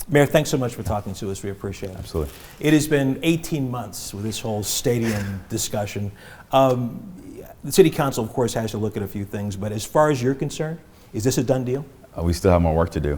Mayor, thanks so much for talking to us. We appreciate it. Absolutely. It has been 18 months with this whole stadium discussion. The City Council, of course, has to look at a few things, but as far as you're concerned, is this a done deal? We still have more work to do.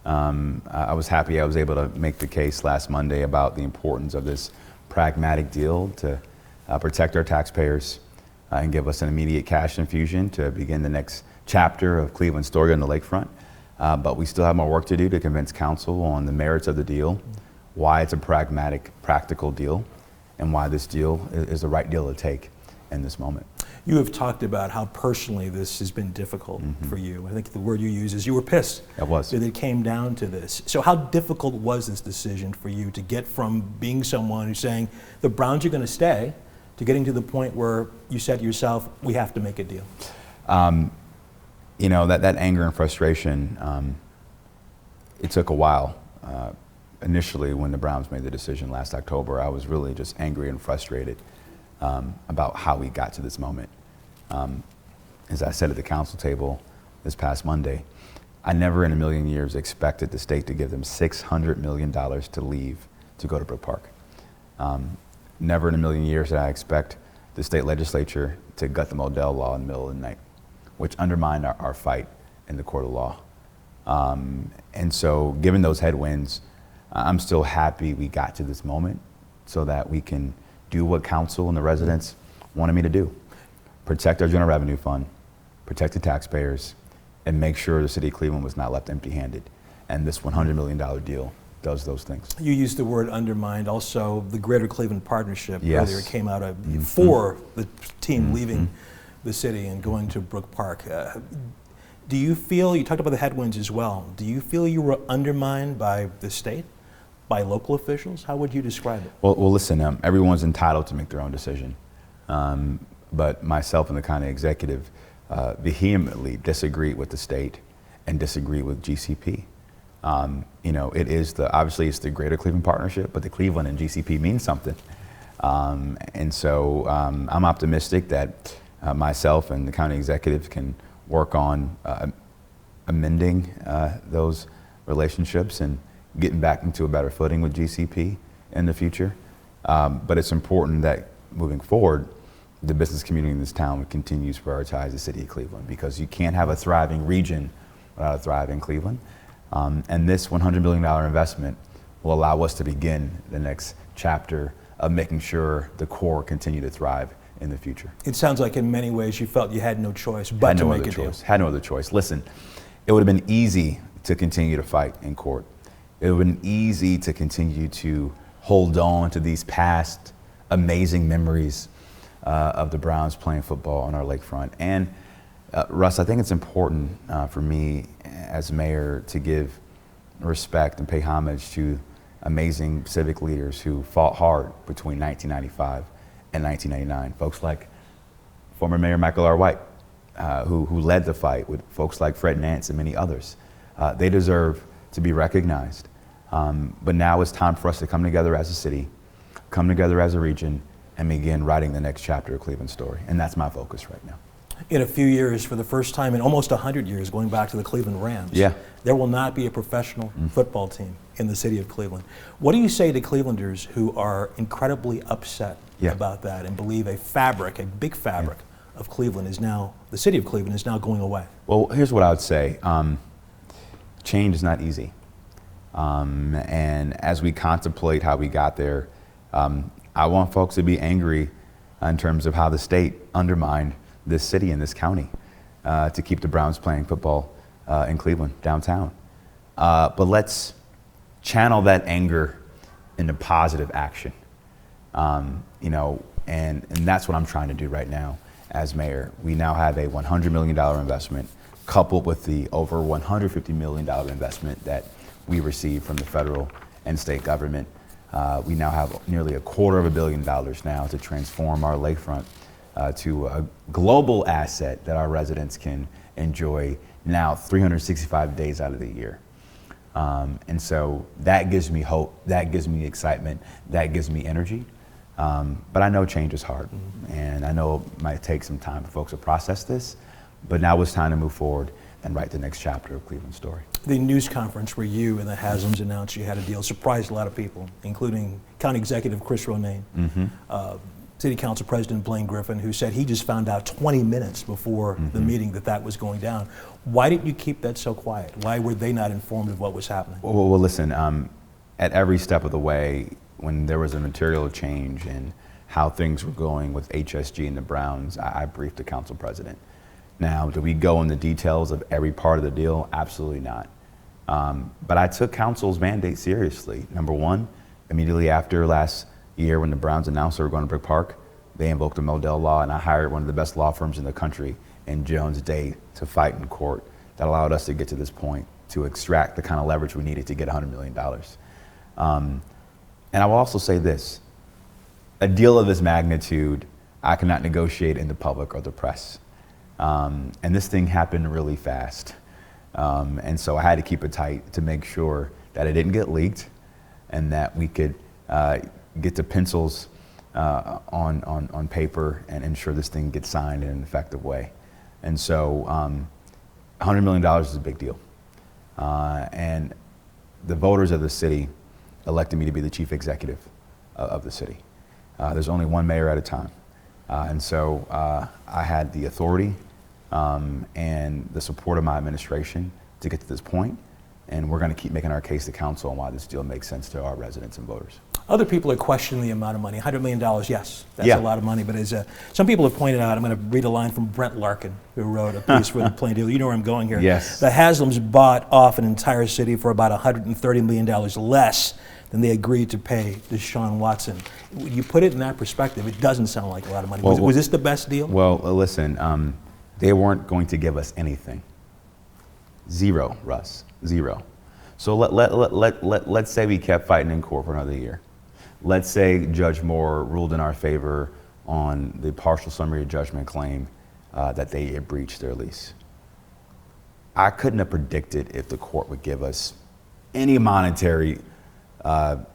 I was happy I was able to make the case last Monday about the importance of this pragmatic deal to protect our taxpayers and give us an immediate cash infusion to begin the next chapter of Cleveland's story on the lakefront. But we still have more work to do to convince council on the merits of the deal, why it's a pragmatic, practical deal, and why this deal is the right deal to take in this moment. You have talked about how personally this has been difficult for you. I think the word you use is you were pissed that it came down to this. So how difficult was this decision for you to get from being someone who's saying the Browns are going to stay to getting to the point where you said to yourself, we have to make a deal? You know, that anger and frustration, it took a while. Initially, when the Browns made the decision last October, I was really just angry and frustrated about how we got to this moment. As I said at the council table this past Monday, I never in a million years expected the state to give them $600 million to leave to go to Burke Park. Never in a million years did I expect the state legislature to gut the Modell law in the middle of the night, which undermined our fight in the court of law. And so given those headwinds, I'm still happy we got to this moment so that we can do what council and the residents wanted me to do. Protect our general revenue fund, protect the taxpayers, and make sure the city of Cleveland was not left empty-handed. And this $100 million deal does those things. You used the word undermined. Also, the Greater Cleveland Partnership earlier came out of for the team leaving the city and going to Burke Park. Do you feel, you talked about the headwinds as well, do you feel you were undermined by the state, by local officials? How would you describe it? Well listen, everyone's entitled to make their own decision. But myself and the county executive vehemently disagree with the state and disagree with GCP. You know, it is obviously it's the Greater Cleveland Partnership, but the Cleveland and GCP means something. And so I'm optimistic that myself and the county executive can work on amending those relationships and getting back into a better footing with GCP in the future. But it's important that moving forward, the business community in this town continues to prioritize the city of Cleveland, because you can't have a thriving region without a thriving Cleveland. And this $100 million investment will allow us to begin the next chapter of making sure the core continue to thrive in the future. It sounds like in many ways you felt you had no choice but to make a deal. Had no other choice. Listen, it would have been easy to continue to fight in court. It would have been easy to continue to hold on to these past amazing memories of the Browns playing football on our lakefront. And Russ, I think it's important for me as mayor to give respect and pay homage to amazing civic leaders who fought hard between 1995 and 1999. Folks like former Mayor Michael R. White, who led the fight with folks like Fred Nance and many others. They deserve to be recognized. But now it's time for us to come together as a city, come together as a region, and begin writing the next chapter of Cleveland's story. And that's my focus right now. In a few years, for the first time in almost 100 years, going back to the Cleveland Rams, there will not be a professional football team in the city of Cleveland. What do you say to Clevelanders who are incredibly upset about that and believe a big fabric of Cleveland is now, the city of Cleveland is now going away? Well, here's what I would say. Change is not easy. And as we contemplate how we got there, I want folks to be angry in terms of how the state undermined this city and this county to keep the Browns playing football in Cleveland, downtown. But let's channel that anger into positive action. You know, and that's what I'm trying to do right now as mayor. We now have a $100 million investment coupled with the over $150 million investment that we received from the federal and state government. We now have nearly $250 million now to transform our lakefront to a global asset that our residents can enjoy now 365 days out of the year. And so that gives me hope, that gives me excitement, that gives me energy. But I know change is hard, and I know it might take some time for folks to process this, but now it's time to move forward. and write the next chapter of Cleveland's story. The news conference where you and the Haslams announced you had a deal surprised a lot of people, including County Executive Chris Ronayne, City Council President Blaine Griffin, who said he just found out 20 minutes before the meeting that was going down. Why didn't you keep that so quiet? Why were they not informed of what was happening? Well, listen, at every step of the way, when there was a material change in how things were going with HSG and the Browns, I briefed the council president. Now, do we go in the details of every part of the deal? Absolutely not. But I took council's mandate seriously. Number one, immediately after last year when the Browns announced they were going to Burke Park, they invoked the Modell Law, and I hired one of the best law firms in the country in Jones Day to fight in court. That allowed us to get to this point, to extract the kind of leverage we needed to get $100 million. And I will also say this, a deal of this magnitude, I cannot negotiate in the public or the press. And this thing happened really fast. And so I had to keep it tight to make sure that it didn't get leaked and that we could get the pencils on paper and ensure this thing gets signed in an effective way. And so $100 million is a big deal. And the voters of the city elected me to be the chief executive of the city. There's only one mayor at a time. And so I had the authority and the support of my administration to get to this point. And we're going to keep making our case to council on why this deal makes sense to our residents and voters. Other people are questioning the amount of money. $100 million, yes, that's a lot of money. But as some people have pointed out, I'm going to read a line from Brent Larkin, who wrote a piece for the Plain Dealer. You know where I'm going here. Yes. The Haslams bought off an entire city for about $130 million less than they agreed to pay Deshaun Watson. When you put it in that perspective, it doesn't sound like a lot of money. Was this the best deal? Well, listen, they weren't going to give us anything. Zero, Russ, zero. So let's say we kept fighting in court for another year. Let's say Judge Moore ruled in our favor on the partial summary judgment claim that they had breached their lease. I couldn't have predicted if the court would give us any monetary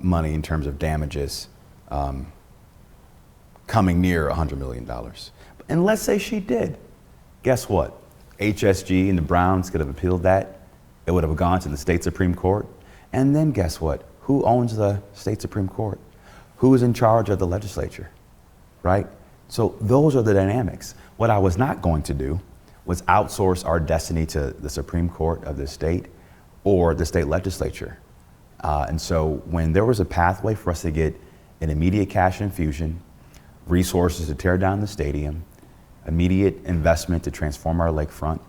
money in terms of damages coming near $100 million. And let's say she did. Guess what? HSG and the Browns could have appealed that. It would have gone to the state Supreme Court. And then guess what? Who owns the state Supreme Court? Who is in charge of the legislature, right? So those are the dynamics. What I was not going to do was outsource our destiny to the Supreme Court of the state or the state legislature. And so when there was a pathway for us to get an immediate cash infusion, resources to tear down the stadium, immediate investment to transform our lakefront,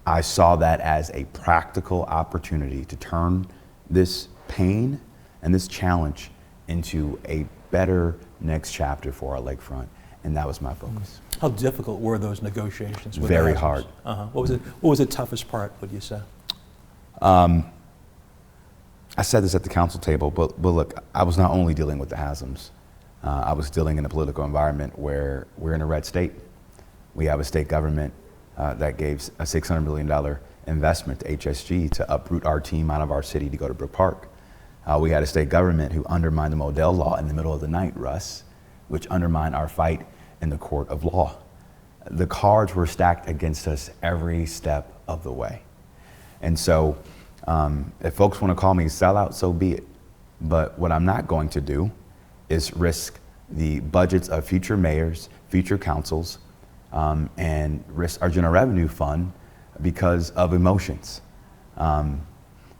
I saw that as a practical opportunity to turn this pain and this challenge into a better next chapter for our lakefront, and that was my focus. How difficult were those negotiations? With Very hard. What was the toughest part, would you say? I said this at the council table, but look, I was not only dealing with the Haslams. I was dealing in a political environment where we're in a red state. We have a state government that gave a $600 million investment to HSG to uproot our team out of our city to go to Burke Park. We had a state government who undermined the Modell Law in the middle of the night, Russ, which undermined our fight in the court of law. The cards were stacked against us every step of the way. And so if folks want to call me a sellout, so be it. But what I'm not going to do is risk the budgets of future mayors, future councils, and risk our general revenue fund because of emotions.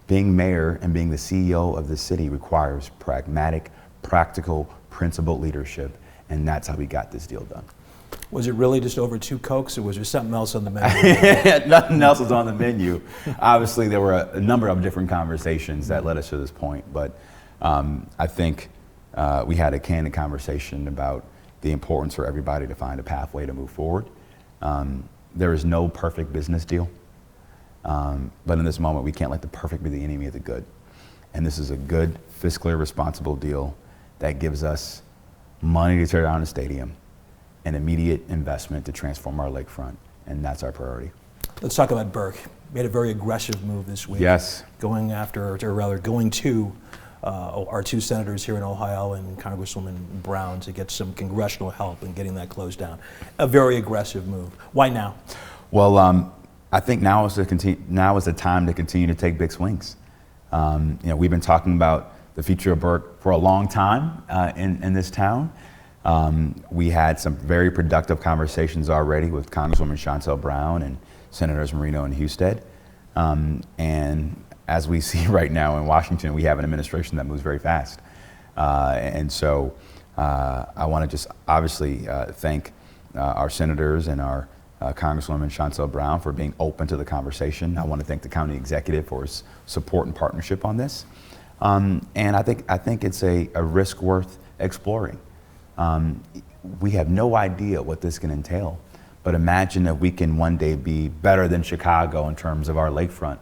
Being mayor and being the CEO of the city requires pragmatic, practical, principled leadership, and that's how we got this deal done. Was it really just over 2 Cokes, or was there something else on the menu? Nothing else was on the menu. Obviously, there were a number of different conversations that led us to this point, but I think we had a candid conversation about the importance for everybody to find a pathway to move forward. There is no perfect business deal, but in this moment, we can't let the perfect be the enemy of the good. And this is a good, fiscally responsible deal that gives us money to tear down the stadium, an immediate investment to transform our lakefront, and that's our priority. Let's talk about Burke. Made a very aggressive move this week. Yes. Going to our 2 senators here in Ohio and Congresswoman Brown to get some congressional help in getting that closed down. A very aggressive move. Why now? Well, I think now is the time to continue to take big swings. We've been talking about the future of Burke for a long time in this town. We had some very productive conversations already with Congresswoman Shontel Brown and Senators Marino and Husted. And as we see right now in Washington, we have an administration that moves very fast. And so I want to just obviously thank our senators and our Congresswoman Shontel Brown for being open to the conversation. I want to thank the county executive for his support and partnership on this. And I think it's a risk worth exploring. We have no idea what this can entail, but imagine that we can one day be better than Chicago in terms of our lakefront.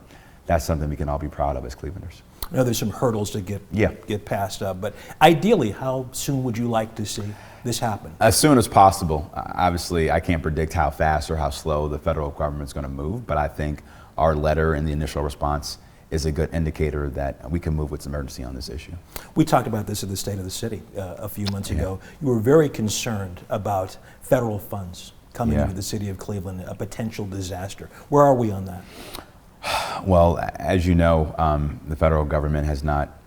That's something we can all be proud of as Clevelanders. I know there's some hurdles to get past, but ideally, how soon would you like to see this happen? As soon as possible. Obviously, I can't predict how fast or how slow the federal government's going to move, but I think our letter and the initial response is a good indicator that we can move with some urgency on this issue. We talked about this at the State of the City a few months ago. You were very concerned about federal funds coming into the city of Cleveland, a potential disaster. Where are we on that? Well, as you know, the federal government has not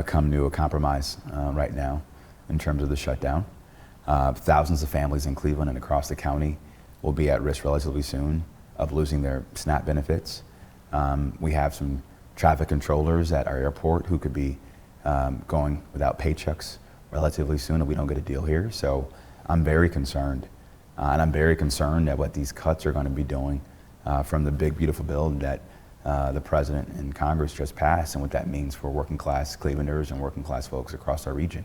come to a compromise right now in terms of the shutdown. Thousands of families in Cleveland and across the county will be at risk relatively soon of losing their SNAP benefits. We have some traffic controllers at our airport who could be going without paychecks relatively soon if we don't get a deal here. So I'm very concerned. And I'm very concerned at what these cuts are going to be doing from the big, beautiful bill that the President and Congress just passed, and what that means for working class Clevelanders and working class folks across our region.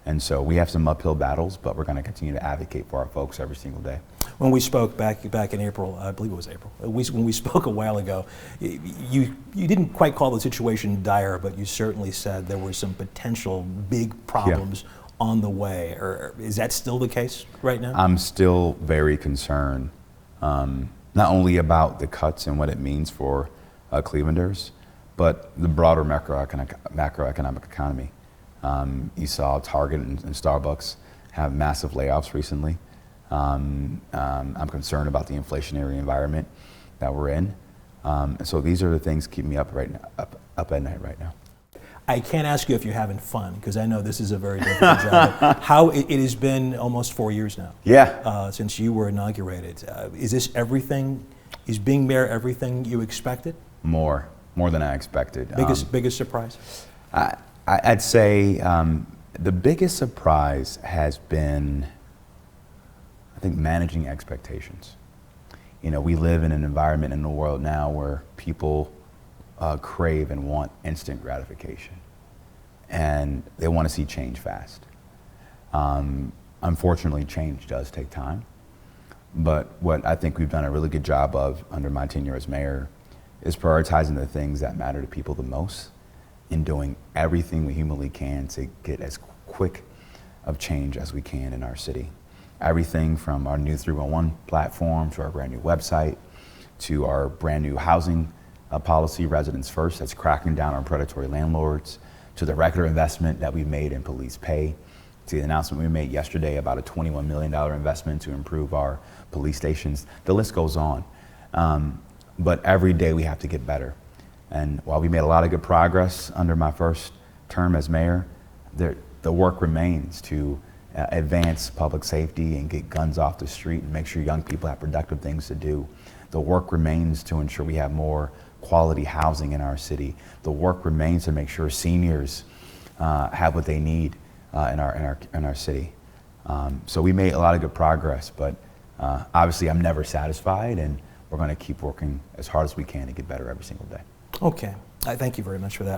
And so we have some uphill battles, but we're going to continue to advocate for our folks every single day. When we spoke back in April, I believe it was April, when we spoke a while ago, you didn't quite call the situation dire, but you certainly said there were some potential big problems on the way. Or is that still the case right now? I'm still very concerned, not only about the cuts and what it means for Clevelanders, but the broader macroeconomic economy. You saw Target and Starbucks have massive layoffs recently. I'm concerned about the inflationary environment that we're in. And so these are the things keeping me up at night right now. I can't ask you if you're having fun, because I know this is a very difficult job. How it has been almost 4 years now since you were inaugurated. Is this everything? Is being mayor everything you expected? More than I expected. Biggest surprise? I'd say the biggest surprise has been, I think, managing expectations. We live in an environment in the world now where people crave and want instant gratification, and they want to see change fast. Unfortunately, change does take time, but what I think we've done a really good job of under my tenure as mayor is prioritizing the things that matter to people the most and doing everything we humanly can to get as quick of change as we can in our city. Everything from our new 311 platform to our brand new website to our brand new housing policy, Residents First, that's cracking down on predatory landlords, to the record investment that we made in police pay, to the announcement we made yesterday about a $21 million investment to improve our police stations. The list goes on. But every day we have to get better. And while we made a lot of good progress under my first term as mayor, the work remains to advance public safety and get guns off the street and make sure young people have productive things to do. The work remains to ensure we have more quality housing in our city. The work remains to make sure seniors have what they need in our city. So we made a lot of good progress, but obviously I'm never satisfied, and we're going to keep working as hard as we can to get better every single day. Okay. I thank you very much for that.